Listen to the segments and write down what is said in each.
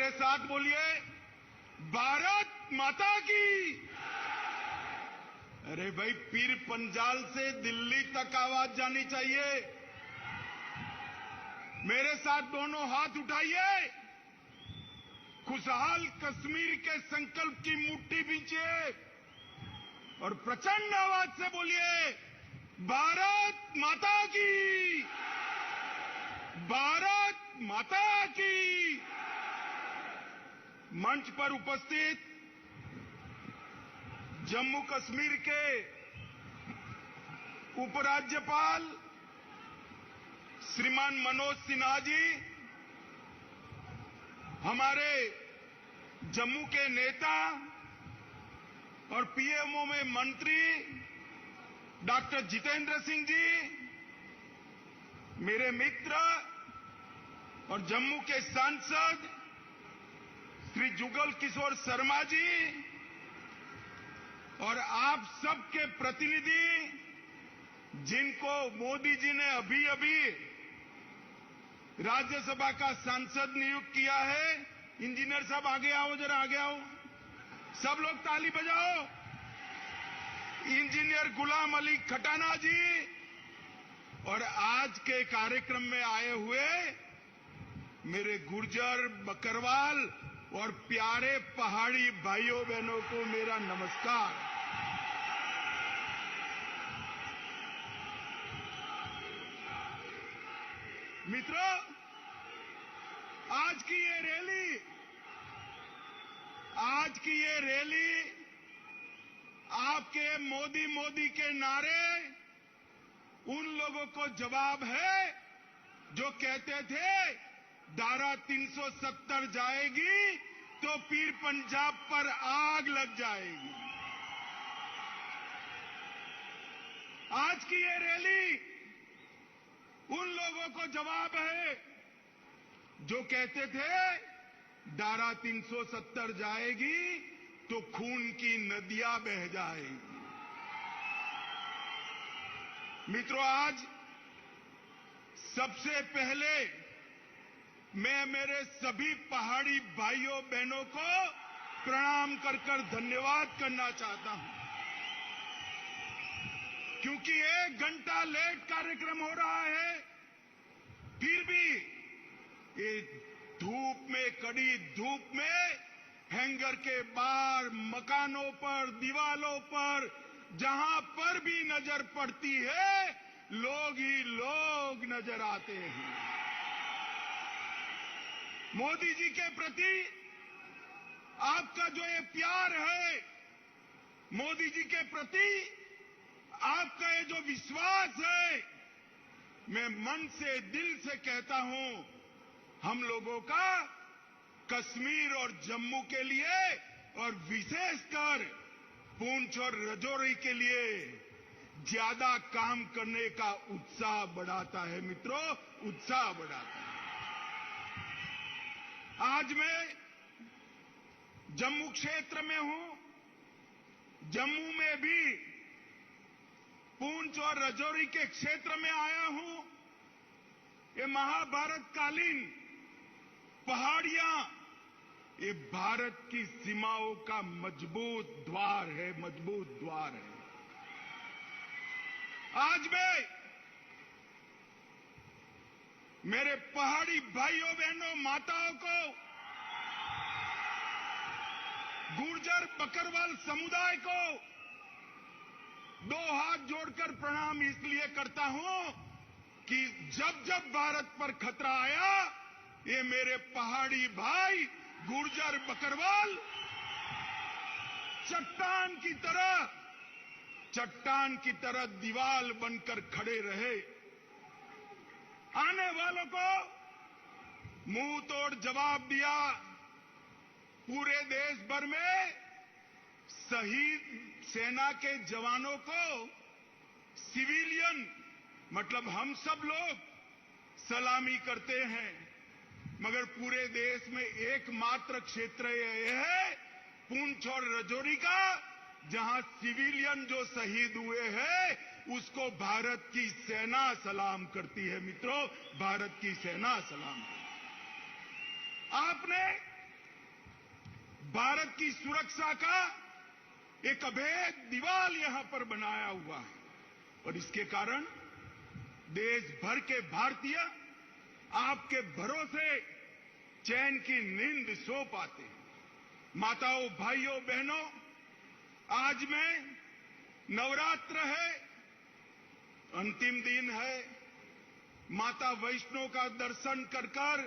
मेरे साथ बोलिए, भारत माता की। अरे भाई, पीर पंजाल से दिल्ली तक आवाज जानी चाहिए। मेरे साथ दोनों हाथ उठाइए, खुशहाल कश्मीर के संकल्प की मुट्ठी बींचिए और प्रचंड आवाज से बोलिए, भारत माता की, भारत माता की। मंच पर उपस्थित जम्मू कश्मीर के उपराज्यपाल श्रीमान मनोज सिन्हा जी, हमारे जम्मू के नेता और पीएमओ में मंत्री डॉक्टर जितेंद्र सिंह जी, मेरे मित्र और जम्मू के सांसद श्री जुगल किशोर शर्मा जी और आप सबके प्रतिनिधि, जिनको मोदी जी ने अभी अभी राज्यसभा का सांसद नियुक्त किया है। इंजीनियर साहब आगे आओ, जरा आगे आओ, सब लोग ताली बजाओ। इंजीनियर गुलाम अली खटाना जी और आज के कार्यक्रम में आए हुए मेरे गुर्जर, बकरवाल और प्यारे पहाड़ी भाइयों बहनों को मेरा नमस्कार। मित्रों, आज की ये रैली आपके मोदी मोदी के नारे उन लोगों को जवाब है जो कहते थे धारा 370 जाएगी तो पीर पंजाब पर आग लग जाएगी। आज की ये रैली उन लोगों को जवाब है जो कहते थे धारा 370 जाएगी तो खून की नदियां बह जाएगी। मित्रों, आज सबसे पहले मैं मेरे सभी पहाड़ी भाइयों बहनों को प्रणाम कर धन्यवाद करना चाहता हूं, क्योंकि 1 घंटा लेट कार्यक्रम हो रहा है, फिर भी ये धूप में, कड़ी धूप में, हैंगर के बाहर, मकानों पर, दीवालों पर, जहां पर भी नजर पड़ती है, लोग ही लोग नजर आते हैं। मोदी जी के प्रति आपका जो ये प्यार है, मोदी जी के प्रति आपका ये जो विश्वास है, मैं मन से, दिल से कहता हूं, हम लोगों का कश्मीर और जम्मू के लिए और विशेषकर पूंछ और राजौरी के लिए ज्यादा काम करने का उत्साह बढ़ाता है। मित्रों, उत्साह बढ़ाता है। आज मैं जम्मू क्षेत्र में हूं। जम्मू में भी पूंछ और राजौरी के क्षेत्र में आया हूं। ये महाभारत कालीन पहाड़ियां, ये भारत की सीमाओं का मजबूत द्वार है, मजबूत द्वार है। आज मैं मेरे पहाड़ी भाइयों बहनों, माताओं को, गुर्जर बकरवाल समुदाय को 2 हाथ जोड़कर प्रणाम इसलिए करता हूं कि जब जब भारत पर खतरा आया, ये मेरे पहाड़ी भाई गुर्जर बकरवाल चट्टान की तरह दीवार बनकर खड़े रहे। आने वालों को मुंह तोड़ जवाब दिया। पूरे देश भर में शहीद सेना के जवानों को सिविलियन, मतलब हम सब लोग सलामी करते हैं, मगर पूरे देश में एकमात्र क्षेत्र यह है पूंछ और राजौरी का, जहां सिविलियन जो शहीद हुए हैं उसको भारत की सेना सलाम करती है। मित्रों, भारत की सेना सलाम करती है। आपने भारत की सुरक्षा का एक अभेद दीवार यहां पर बनाया हुआ है और इसके कारण देश भर के भारतीय आपके भरोसे चैन की नींद सो पाते हैं। माताओं, भाइयों, बहनों, आज में नवरात्र है, अंतिम दिन है। माता वैष्णो का दर्शन कर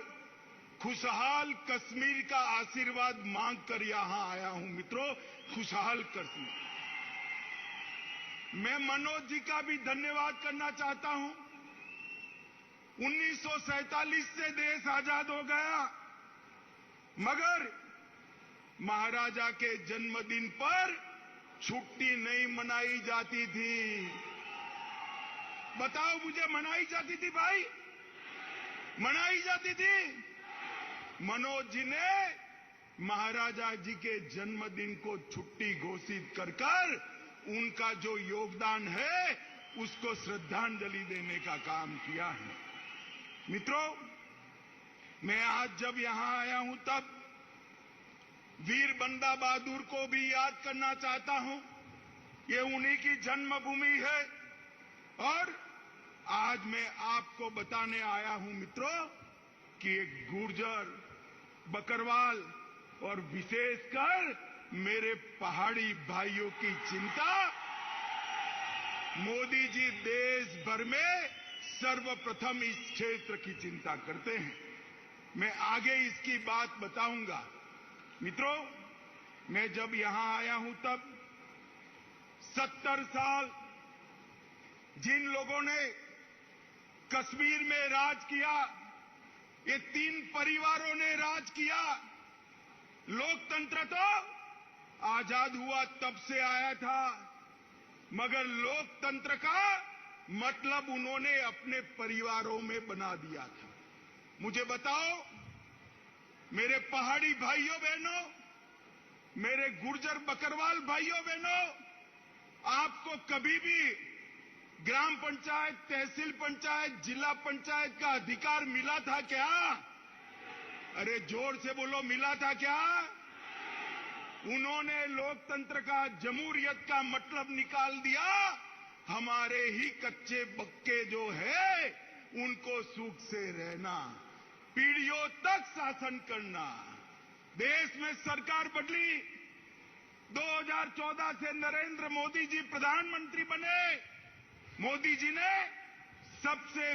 खुशहाल कश्मीर का आशीर्वाद मांगकर यहां आया हूं। मित्रों, खुशहाल कश्मीर। मैं मनोज जी का भी धन्यवाद करना चाहता हूं। 1947 से देश आजाद हो गया, मगर महाराजा के जन्मदिन पर छुट्टी नहीं मनाई जाती थी। बताओ मुझे, मनाई जाती थी भाई? मनाई जाती थी? मनोज जी ने महाराजा जी के जन्मदिन को छुट्टी घोषित कर उनका जो योगदान है उसको श्रद्धांजलि देने का काम किया है। मित्रों, मैं आज जब यहां आया हूं तब वीर बंदा बहादुर को भी याद करना चाहता हूं। ये उन्हीं की जन्मभूमि है और आज मैं आपको बताने आया हूं मित्रों कि एक गुर्जर, बकरवाल और विशेषकर मेरे पहाड़ी भाइयों की चिंता मोदी जी देश भर में सर्वप्रथम इस क्षेत्र की चिंता करते हैं। मैं आगे इसकी बात बताऊंगा। मित्रों, मैं जब यहां आया हूं तब 70 साल जिन लोगों ने कश्मीर में राज किया, ये 3 परिवारों ने राज किया। लोकतंत्र तो आजाद हुआ तब से आया था, मगर लोकतंत्र का मतलब उन्होंने अपने परिवारों में बना दिया था। मुझे बताओ मेरे पहाड़ी भाइयों बहनों, मेरे गुर्जर बकरवाल भाइयों बहनों, आपको कभी भी ग्राम पंचायत, तहसील पंचायत, जिला पंचायत का अधिकार मिला था क्या? अरे जोर से बोलो, मिला था क्या? उन्होंने लोकतंत्र का, जमहूरियत का मतलब निकाल दिया। हमारे ही कच्चे बक्के जो है उनको सुख से रहना, पीढ़ियों तक शासन करना। देश में सरकार बदली। 2014 से नरेंद्र मोदी जी प्रधानमंत्री बने। मोदी जी ने सबसे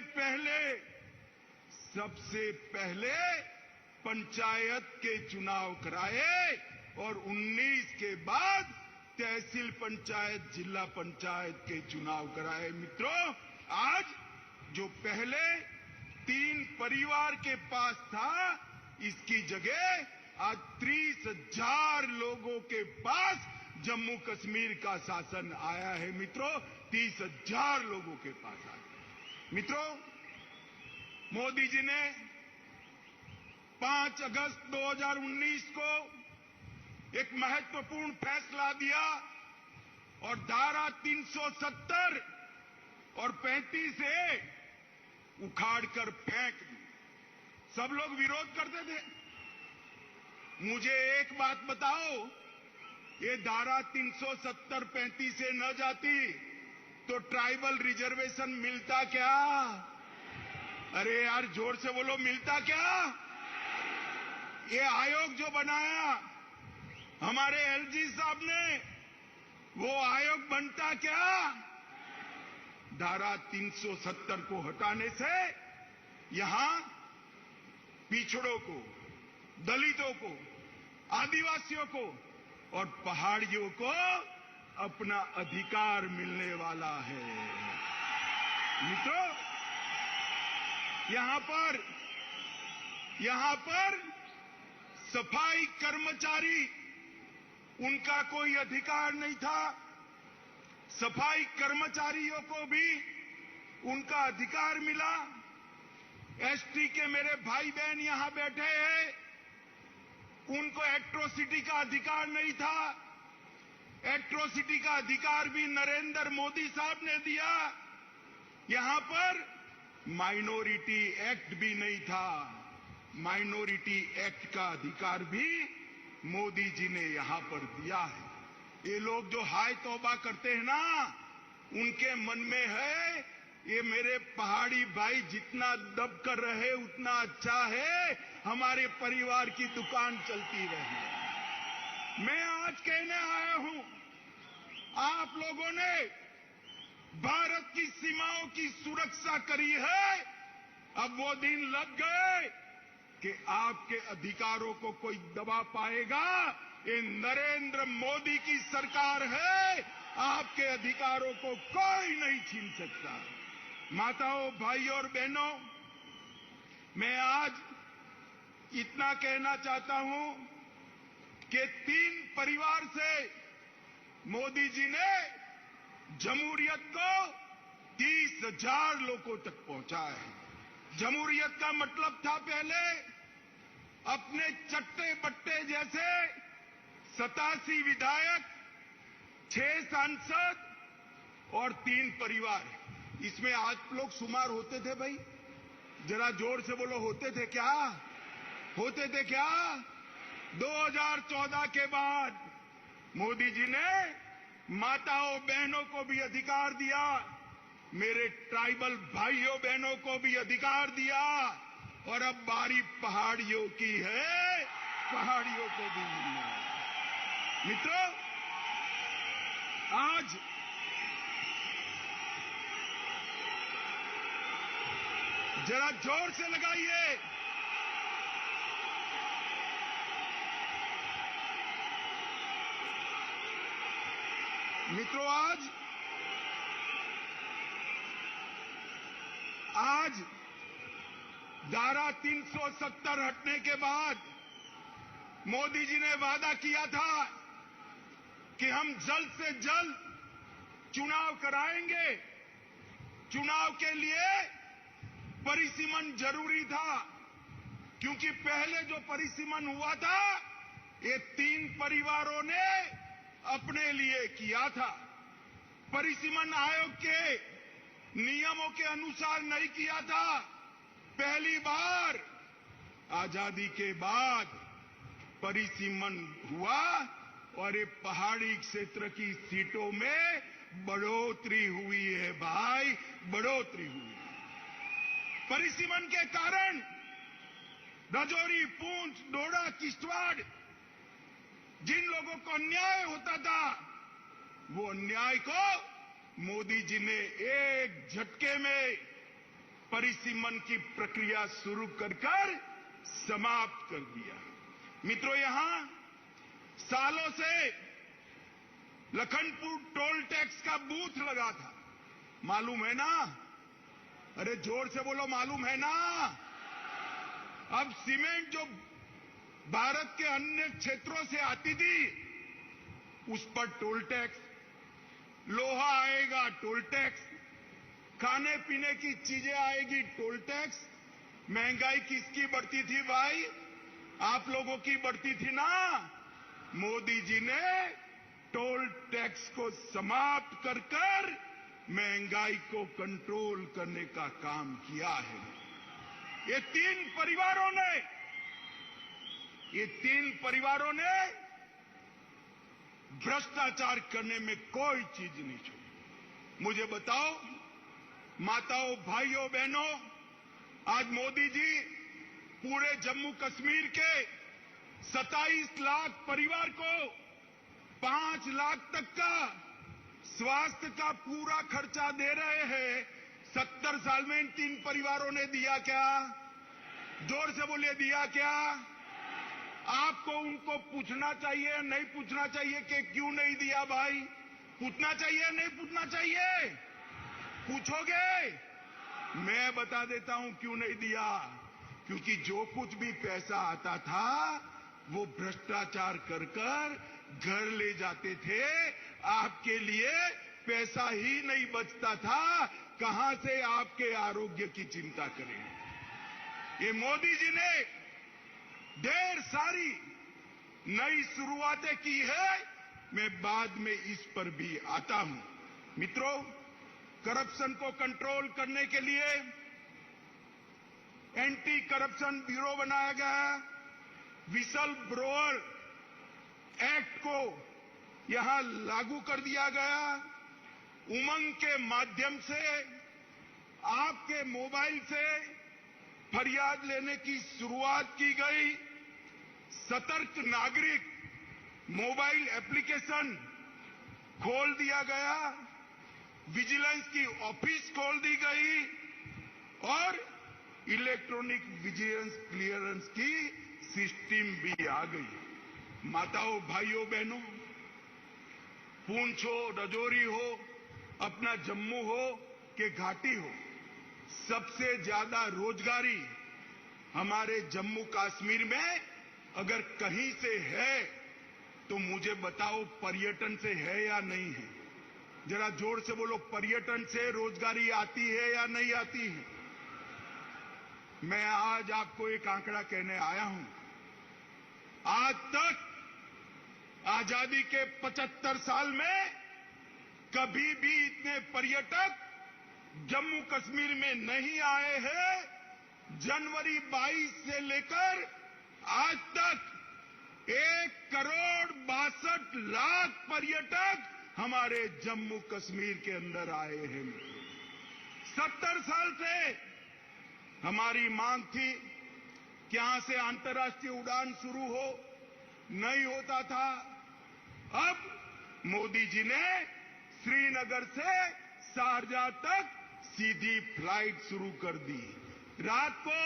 पहले पंचायत के चुनाव कराए और 19 के बाद तहसील पंचायत, जिला पंचायत के चुनाव कराए। मित्रों, आज जो पहले 3 परिवार के पास था, इसकी जगह आज 30,000 लोगों के पास जम्मू कश्मीर का शासन आया है। मित्रों, 30,000 लोगों के पास आया। मित्रों, मोदी जी ने 5 अगस्त 2019 को एक महत्वपूर्ण फैसला दिया और धारा 370 और 35 से उखाड़कर फेंक दी। सब लोग विरोध करते थे। मुझे एक बात बताओ, ये धारा 370, 35 से न जाती तो ट्राइबल रिजर्वेशन मिलता क्या? अरे यार जोर से बोलो, मिलता क्या? ये आयोग जो बनाया हमारे एलजी साहब ने, वो आयोग बनता क्या? धारा 370 को हटाने से यहां पिछड़ों को, दलितों को, आदिवासियों को और पहाड़ियों को अपना अधिकार मिलने वाला है। मित्रों, यहां पर सफाई कर्मचारी, उनका कोई अधिकार नहीं था। सफाई कर्मचारियों को भी उनका अधिकार मिला। एसटी के मेरे भाई बहन यहां बैठे हैं, उनको एट्रोसिटी का अधिकार नहीं था। एट्रोसिटी का अधिकार भी नरेंद्र मोदी साहब ने दिया। यहां पर माइनॉरिटी एक्ट भी नहीं था। माइनॉरिटी एक्ट का अधिकार भी मोदी जी ने यहां पर दिया है। ये लोग जो हाय तौबा करते हैं ना, उनके मन में है ये मेरे पहाड़ी भाई जितना दब कर रहे उतना अच्छा है, हमारे परिवार की दुकान चलती रहे। मैं आज कहने आया हूं, आप लोगों ने भारत की सीमाओं की सुरक्षा करी है, अब वो दिन लग गए कि आपके अधिकारों को कोई दबा पाएगा। ये नरेंद्र मोदी की सरकार है, आपके अधिकारों को कोई नहीं छीन सकता। माताओं, भाइयों और बहनों, मैं आज इतना कहना चाहता हूं कि 3 परिवार से मोदी जी ने जमहूरियत को 30,000 लोगों तक पहुंचाया है। जमहूरियत का मतलब था पहले अपने चट्टे बट्टे जैसे 87 विधायक, 6 सांसद और 3 परिवार। इसमें आप लोग शुमार होते थे भाई? जरा जोर से बोलो, होते थे क्या? होते थे क्या? 2014 के बाद मोदी जी ने माताओं बहनों को भी अधिकार दिया, मेरे ट्राइबल भाइयों बहनों को भी अधिकार दिया, और अब बारी पहाड़ियों की है, पहाड़ियों को भी मिलना है। मित्रों, आज जरा जोर से लगाइए। मित्रों, आज धारा 370 हटने के बाद मोदी जी ने वादा किया था कि हम जल्द से जल्द चुनाव कराएंगे। चुनाव के लिए परिसीमन जरूरी था, क्योंकि पहले जो परिसीमन हुआ था ये 3 परिवारों ने अपने लिए किया था। परिसीमन आयोग के नियमों के अनुसार नहीं किया था। पहली बार आजादी के बाद परिसीमन हुआ और ये पहाड़ी क्षेत्र की सीटों में बढ़ोतरी हुई है भाई, बढ़ोतरी हुई है। परिसीमन के कारण राजौरी, पूंछ, डोडा, किश्तवाड़ जिन लोगों को अन्याय होता था, वो अन्याय को मोदी जी ने एक झटके में परिसीमन की प्रक्रिया शुरू कर समाप्त कर दिया। मित्रों, यहां सालों से लखनपुर टोल टैक्स का बूथ लगा था, मालूम है ना? अरे जोर से बोलो, मालूम है ना? अब सीमेंट जो भारत के अन्य क्षेत्रों से आती थी उस पर टोल टैक्स, लोहा आएगा टोल टैक्स, खाने पीने की चीजें आएगी टोल टैक्स। महंगाई किसकी बढ़ती थी भाई? आप लोगों की बढ़ती थी ना। मोदी जी ने टोल टैक्स को समाप्त कर महंगाई को कंट्रोल करने का काम किया है। ये 3 परिवारों ने भ्रष्टाचार करने में कोई चीज नहीं छोड़ी। मुझे बताओ माताओं, भाइयों, बहनों, आज मोदी जी पूरे जम्मू कश्मीर के 27 लाख परिवार को 5 लाख तक का स्वास्थ्य का पूरा खर्चा दे रहे हैं। 70 साल में इन 3 परिवारों ने दिया क्या? जोर से बोलिए, दिया क्या? आपको उनको पूछना चाहिए, नहीं पूछना चाहिए कि क्यों नहीं दिया भाई? पूछना चाहिए, नहीं पूछना चाहिए? पूछोगे? मैं बता देता हूं क्यों नहीं दिया। क्योंकि जो कुछ भी पैसा आता था वो भ्रष्टाचार कर घर ले जाते थे। आपके लिए पैसा ही नहीं बचता था, कहां से आपके आरोग्य की चिंता करें। ये मोदी जी ने ढेर सारी नई शुरुआतें की है, मैं बाद में इस पर भी आता हूं। मित्रों, करप्शन को कंट्रोल करने के लिए एंटी करप्शन ब्यूरो बनाया गया। विसल ब्रोअर एक्ट को यहां लागू कर दिया गया। उमंग के माध्यम से आपके मोबाइल से फरियाद लेने की शुरुआत की गई। सतर्क नागरिक मोबाइल एप्लीकेशन खोल दिया गया। विजिलेंस की ऑफिस खोल दी गई और इलेक्ट्रॉनिक विजिलेंस क्लियरेंस की सिस्टम भी आ गई। माताओं, भाइयों, बहनों, पूंछ हो, राजौरी हो, अपना जम्मू हो कि घाटी हो, सबसे ज्यादा रोजगारी हमारे जम्मू कश्मीर में अगर कहीं से है तो मुझे बताओ, पर्यटन से है या नहीं है? जरा जोर से बोलो, पर्यटन से रोजगारी आती है या नहीं आती है? मैं आज आपको एक आंकड़ा कहने आया हूं। आज तक आजादी के 75 साल में कभी भी इतने पर्यटक जम्मू कश्मीर में नहीं आए हैं। जनवरी 22 से लेकर आज तक 1,62,00,000 पर्यटक हमारे जम्मू कश्मीर के अंदर आए हैं। 70 साल से हमारी मांग थी कि यहां से अंतर्राष्ट्रीय उड़ान शुरू हो, नहीं होता था। अब मोदी जी ने श्रीनगर से शारजाह तक सीधी फ्लाइट शुरू कर दी। रात को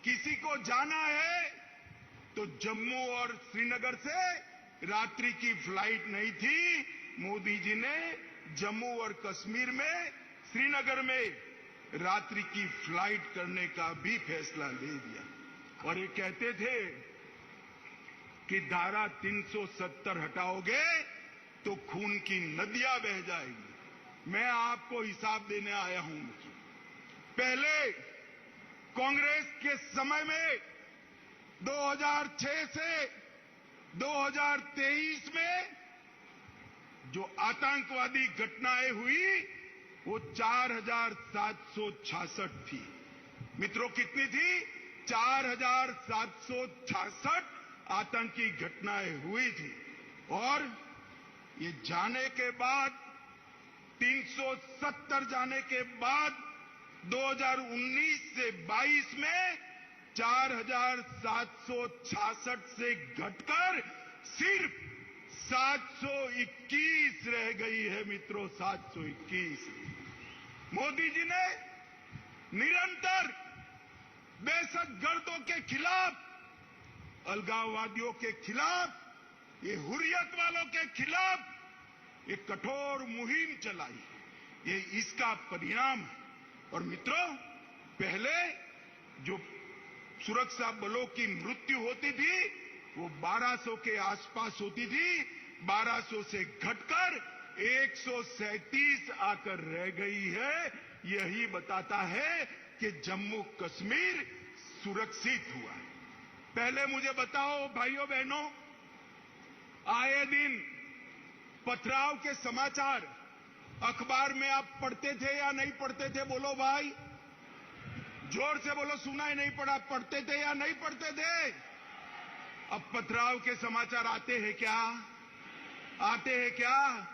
किसी को जाना है तो जम्मू और श्रीनगर से रात्रि की फ्लाइट नहीं थी। मोदी जी ने जम्मू और कश्मीर में, श्रीनगर में रात्रि की फ्लाइट करने का भी फैसला ले दिया। और ये कहते थे कि धारा 370 हटाओगे तो खून की नदियां बह जाएगी। मैं आपको हिसाब देने आया हूं। पहले कांग्रेस के समय में 2006 से 2023 में जो आतंकवादी घटनाएं हुई वो 4,766 थी। मित्रों, कितनी थी? 4,766 आतंकी घटनाएं हुई थी। और ये जाने के बाद 370 जाने के बाद 2019 से 22 में 4,766 से घटकर सिर्फ 721 रह गई है। मित्रों, 721। मोदी जी ने निरंतर दहशतगर्दों के खिलाफ, अलगाववादियों के खिलाफ, ये हुर्रियत वालों के खिलाफ एक कठोर मुहिम चलाई। ये इसका परिणाम है। और मित्रों, पहले जो सुरक्षा बलों की मृत्यु होती थी वो 1200 के आसपास होती थी। 1200 से घटकर 137 आकर रह गई है। यही बताता है कि जम्मू कश्मीर सुरक्षित हुआ है। पहले मुझे बताओ भाइयों बहनों, आए दिन पथराव के समाचार अखबार में आप पढ़ते थे या नहीं पढ़ते थे? बोलो भाई, जोर से बोलो। सुना ही नहीं पड़ा? पढ़ते थे या नहीं पढ़ते थे? अब पथराव के समाचार आते हैं क्या? आते हैं क्या?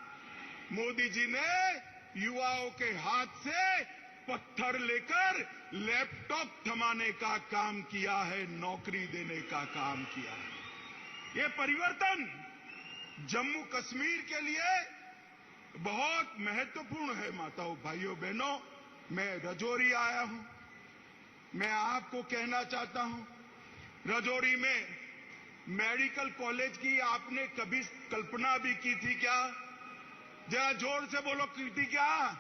मोदी जी ने युवाओं के हाथ से पत्थर लेकर लैपटॉप थमाने का काम किया है, नौकरी देने का काम किया है। ये परिवर्तन जम्मू कश्मीर के लिए बहुत महत्वपूर्ण है। माताओं, भाइयों, बहनों, मैं राजौरी आया हूं। मैं आपको कहना चाहता हूं, राजौरी में मेडिकल कॉलेज की आपने कभी कल्पना भी की थी क्या? जरा जोर से बोलो, की थी क्या?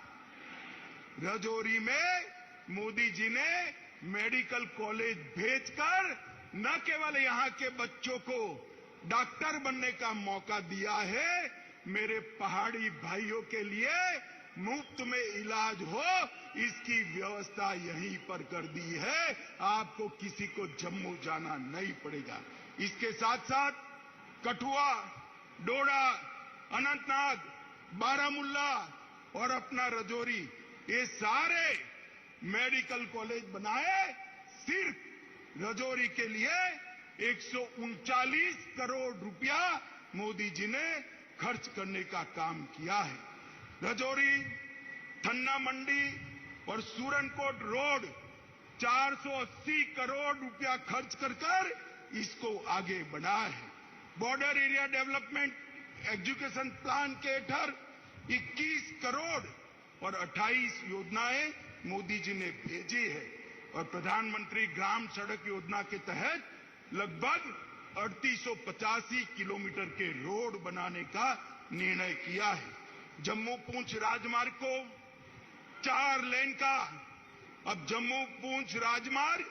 राजौरी में मोदी जी ने मेडिकल कॉलेज भेजकर न केवल यहां के बच्चों को डॉक्टर बनने का मौका दिया है, मेरे पहाड़ी भाइयों के लिए मुफ्त में इलाज हो इसकी व्यवस्था यहीं पर कर दी है। आपको किसी को जम्मू जाना नहीं पड़ेगा। इसके साथ साथ कठुआ, डोडा, अनंतनाग, बारामुल्ला और अपना राजौरी, ये सारे मेडिकल कॉलेज बनाए सिर्फ राजौरी के लिए 139 करोड़ रुपया मोदी जी ने खर्च करने का काम किया है। रजौरी, थन्ना मंडी और सूरनकोट रोड 480 करोड़ रुपया खर्च कर इसको आगे बढ़ाया है। Border area development education plan के तहत 21 करोड़ और 28 योजनाएं मोदी जी ने भेजी है और प्रधानमंत्री ग्राम सड़क योजना के तहत लगभग 3885 किलोमीटर के रोड बनाने का निर्णय किया है। जम्मू पूंछ राजमार्ग को 4 लेन का, अब जम्मू पूंछ राजमार्ग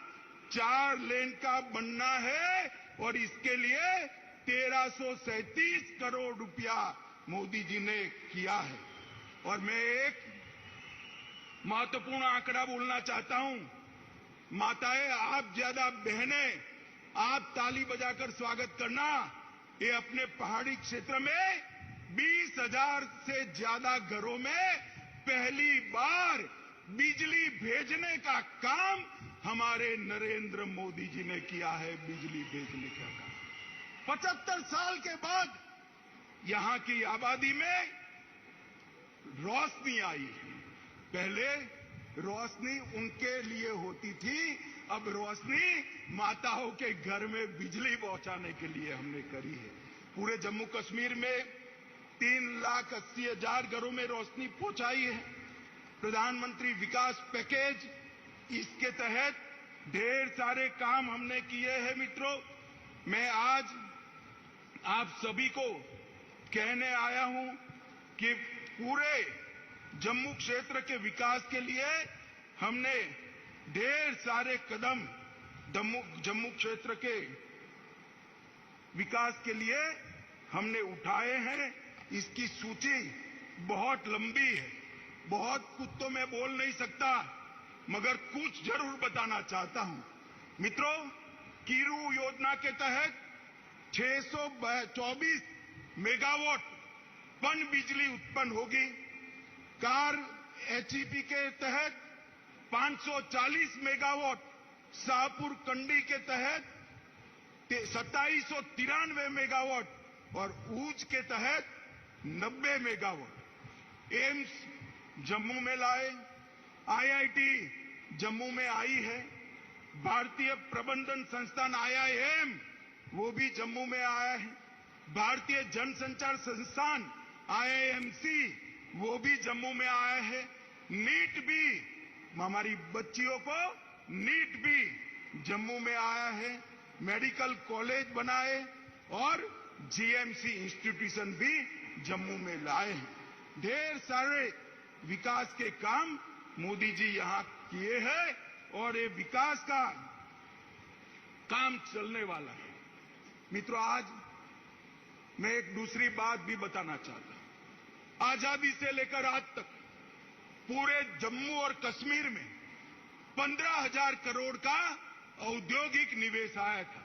4 लेन का बनना है और इसके लिए 1337 करोड़ रुपया मोदी जी ने किया है। और मैं एक महत्वपूर्ण आंकड़ा बोलना चाहता हूं। माताएं, आप ज्यादा बहनें, आप ताली बजाकर स्वागत करना। ये अपने पहाड़ी क्षेत्र में 20,000 से ज्यादा घरों में पहली बार बिजली भेजने का काम हमारे नरेंद्र मोदी जी ने किया है। बिजली भेजने का काम 75 साल के बाद यहां की आबादी में रोशनी आई है। पहले रोशनी उनके लिए होती थी, अब रोशनी माताओं के घर में बिजली पहुंचाने के लिए हमने करी है। पूरे जम्मू कश्मीर में 3,80,000 घरों में रोशनी पहुंचाई है। प्रधानमंत्री विकास पैकेज, इसके तहत ढेर सारे काम हमने किए हैं। मित्रों, मैं आज आप सभी को कहने आया हूं कि पूरे जम्मू क्षेत्र के विकास के लिए हमने ढेर सारे कदम जम्मू क्षेत्र के विकास के लिए हमने उठाए हैं। इसकी सूची बहुत लंबी है, बहुत कुछ तो मैं बोल नहीं सकता, मगर कुछ जरूर बताना चाहता हूं। मित्रों, कीरू योजना के तहत 624 मेगावाट पन बिजली उत्पन्न होगी। कार एचईपी के तहत 540 मेगावाट, शाहपुर कंडी के तहत 2793 मेगावाट और ऊंच के तहत 90 मेगावाट। एम्स जम्मू में लाए, आईआईटी जम्मू में आई है, भारतीय प्रबंधन संस्थान IIM वो भी जम्मू में आया है, भारतीय जनसंचार संस्थान IIMC वो भी जम्मू में आया है। नीट भी, हमारी बच्चियों को नीट भी जम्मू में आया है। मेडिकल कॉलेज बनाए और GMC इंस्टीट्यूशन भी जम्मू में लाए हैं। ढेर सारे विकास के काम मोदी जी यहां किए हैं और ये विकास का काम चलने वाला है। मित्रों, आज मैं एक दूसरी बात भी बताना चाहता हूं। आजादी से लेकर आज तक पूरे जम्मू और कश्मीर में 15,000 करोड़ का औद्योगिक निवेश आया था।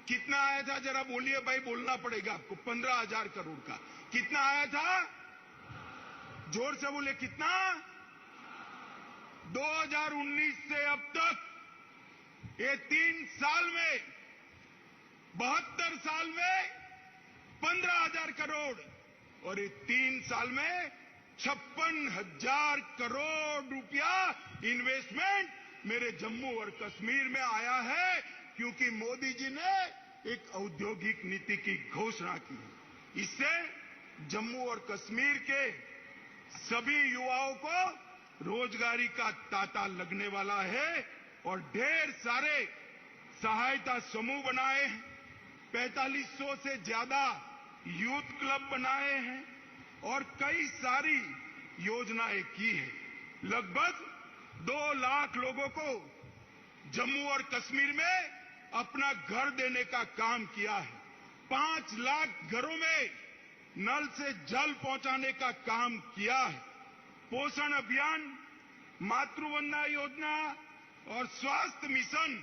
कितना आया था जरा बोलिए भाई, बोलना पड़ेगा आपको। 15,000 करोड़ का कितना आया था? जोर से बोले, कितना? 2019 से अब तक ये 3 साल में, 72 साल में 15,000 करोड़ और ये 3 साल में 56,000 करोड़ रुपया इन्वेस्टमेंट मेरे जम्मू और कश्मीर में आया है, क्योंकि मोदी जी ने एक औद्योगिक नीति की घोषणा की। इससे जम्मू और कश्मीर के सभी युवाओं को रोजगारी का तांता लगने वाला है और ढेर सारे सहायता समूह बनाए हैं, 4500 से ज्यादा यूथ क्लब बनाए हैं और कई सारी योजनाएं की है। लगभग 2 लाख लोगों को जम्मू और कश्मीर में अपना घर देने का काम किया है। 5 लाख घरों में नल से जल पहुंचाने का काम किया है। पोषण अभियान, मातृवंदना योजना और स्वास्थ्य मिशन,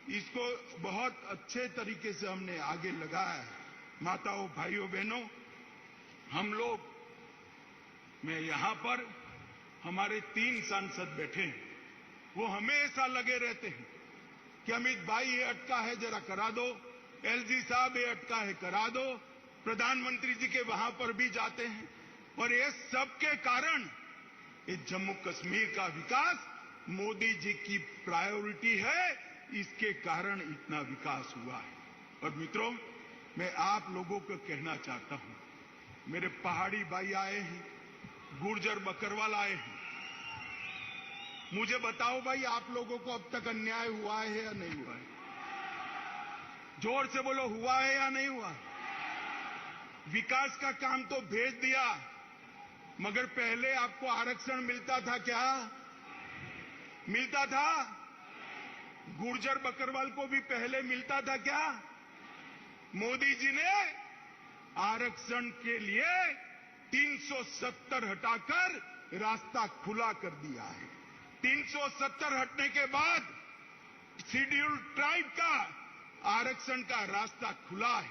इसको बहुत अच्छे तरीके से हमने आगे लगाया है। माताओं, भाइयों, बहनों, हम लोग, मैं यहां पर हमारे 3 सांसद बैठे हैं, वो हमेशा लगे रहते हैं कि अमित भाई ये अटका है, जरा करा दो, एलजी साहब ये अटका है करा दो, प्रधानमंत्री जी के वहां पर भी जाते हैं। और ये सब के कारण ये जम्मू कश्मीर का विकास मोदी जी की प्रायोरिटी है, इसके कारण इतना विकास हुआ है। और मित्रों, मैं आप लोगों को कहना चाहता हूं, मेरे पहाड़ी भाई आए हैं, गुर्जर बकरवाल आए हैं, मुझे बताओ भाई, आप लोगों को अब तक अन्याय हुआ है या नहीं हुआ है? जोर से बोलो, हुआ है या नहीं हुआ? विकास का काम तो भेज दिया, मगर पहले आपको आरक्षण मिलता था क्या? मिलता था? गुर्जर बकरवाल को भी पहले मिलता था क्या? मोदी जी ने आरक्षण के लिए 370 हटाकर रास्ता खुला कर दिया है। 370 हटने के बाद शेड्यूल्ड ट्राइब का आरक्षण का रास्ता खुला है।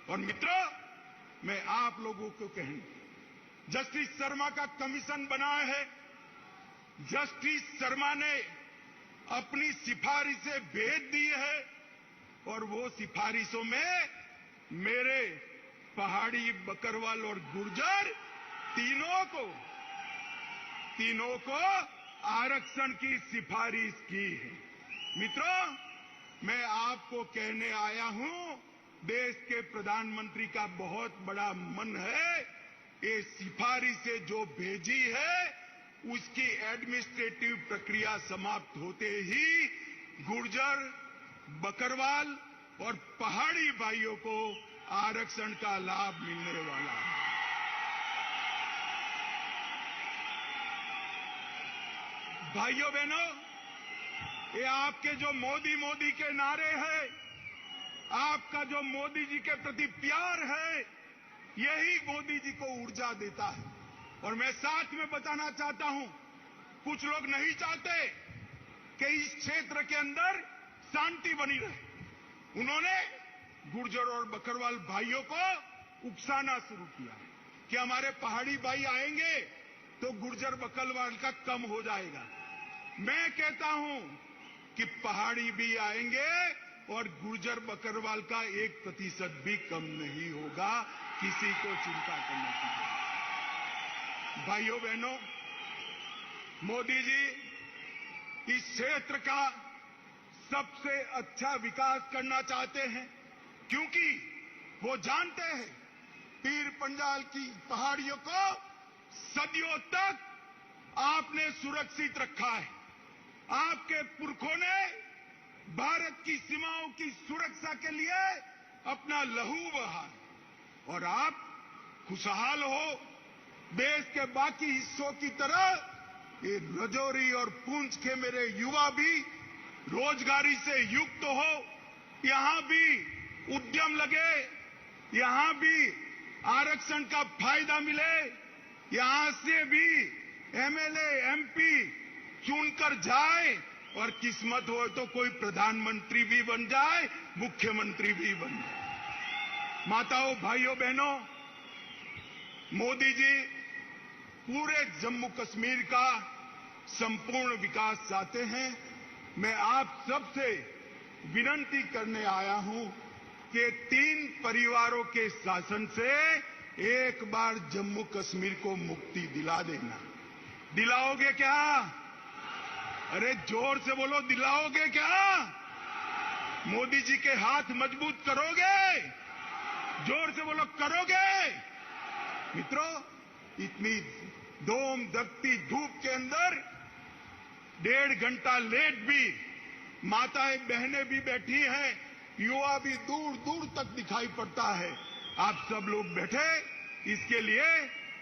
और मित्रों, मैं आप लोगों को कहूं, जस्टिस शर्मा का कमीशन बना है, जस्टिस शर्मा ने अपनी सिफारिशें भेज दी है, और वो सिफारिशों में मेरे पहाड़ी, बकरवाल और गुर्जर तीनों को आरक्षण की सिफारिश की है। मित्रों, मैं आपको कहने आया हूं, देश के प्रधानमंत्री का बहुत बड़ा मन है, ये सिफारिशें जो भेजी है उसकी एडमिनिस्ट्रेटिव प्रक्रिया समाप्त होते ही गुर्जर, बकरवाल और पहाड़ी भाइयों को आरक्षण का लाभ मिलने वाला है। भाइयों बहनों, ये आपके जो मोदी के नारे हैं, आपका जो मोदी जी के प्रति प्यार है, यही मोदी जी को ऊर्जा देता है। और मैं साथ में बताना चाहता हूं, कुछ लोग नहीं चाहते कि इस क्षेत्र के अंदर शांति बनी रहे। उन्होंने गुर्जर और बकरवाल भाइयों को उकसाना शुरू किया कि हमारे पहाड़ी भाई आएंगे तो गुर्जर बकरवाल का कम हो जाएगा। मैं कहता हूं कि पहाड़ी भी आएंगे और गुर्जर बकरवाल का 1% भी कम नहीं होगा, किसी को चिंता करने की जरूरत नहीं। भाइयों बहनों, मोदी जी इस क्षेत्र का सबसे अच्छा विकास करना चाहते हैं, क्योंकि वो जानते हैं पीर पंजाल की पहाड़ियों को सदियों तक आपने सुरक्षित रखा है। आपके पुरखों ने भारत की सीमाओं की सुरक्षा के लिए अपना लहू बहा है, और आप खुशहाल हो। देश के बाकी हिस्सों की तरह ये राजौरी और पुंछ के मेरे युवा भी रोजगारी से युक्त हो, यहां भी उद्यम लगे, यहां भी आरक्षण का फायदा मिले, यहां से भी एमएलए, एमपी चुनकर जाए, और किस्मत हो तो कोई प्रधानमंत्री भी बन जाए, मुख्यमंत्री भी बन जाए। माताओं, भाइयों, बहनों, मोदी जी पूरे जम्मू कश्मीर का संपूर्ण विकास चाहते हैं। मैं आप सबसे विनती करने आया हूं कि 3 परिवारों के शासन से एक बार जम्मू कश्मीर को मुक्ति दिला देना। दिलाओगे क्या? अरे जोर से बोलो, दिलाओगे क्या? मोदी जी के हाथ मजबूत करोगे? जोर से बोलो, करोगे? मित्रों, इतनी धूम धकती धूप के अंदर 1.5 घंटा लेट भी माताएं बहनें भी बैठी हैं, युवा भी दूर दूर तक दिखाई पड़ता है। आप सब लोग बैठे, इसके लिए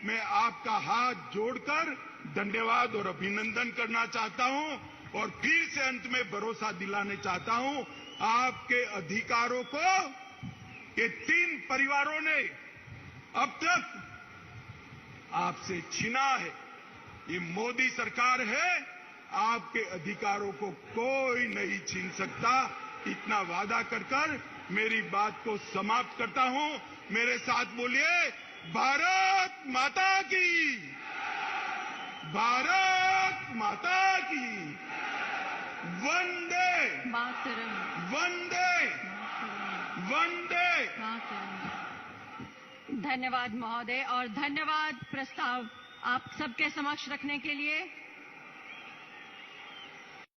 मैं आपका हाथ जोड़कर धन्यवाद और अभिनंदन करना चाहता हूं, और फिर से अंत में भरोसा दिलाने चाहता हूं, आपके अधिकारों को ये 3 परिवारों ने अब तक आपसे छीना है। ये मोदी सरकार है, आपके अधिकारों को कोई नहीं छीन सकता। इतना वादा कर मेरी बात को समाप्त करता हूं। मेरे साथ बोलिए, भारत माता की, भारत माता की, वंदे मातरम, वंदे वंदे। धन्यवाद महोदय, और धन्यवाद प्रस्ताव आप सबके समक्ष रखने के लिए।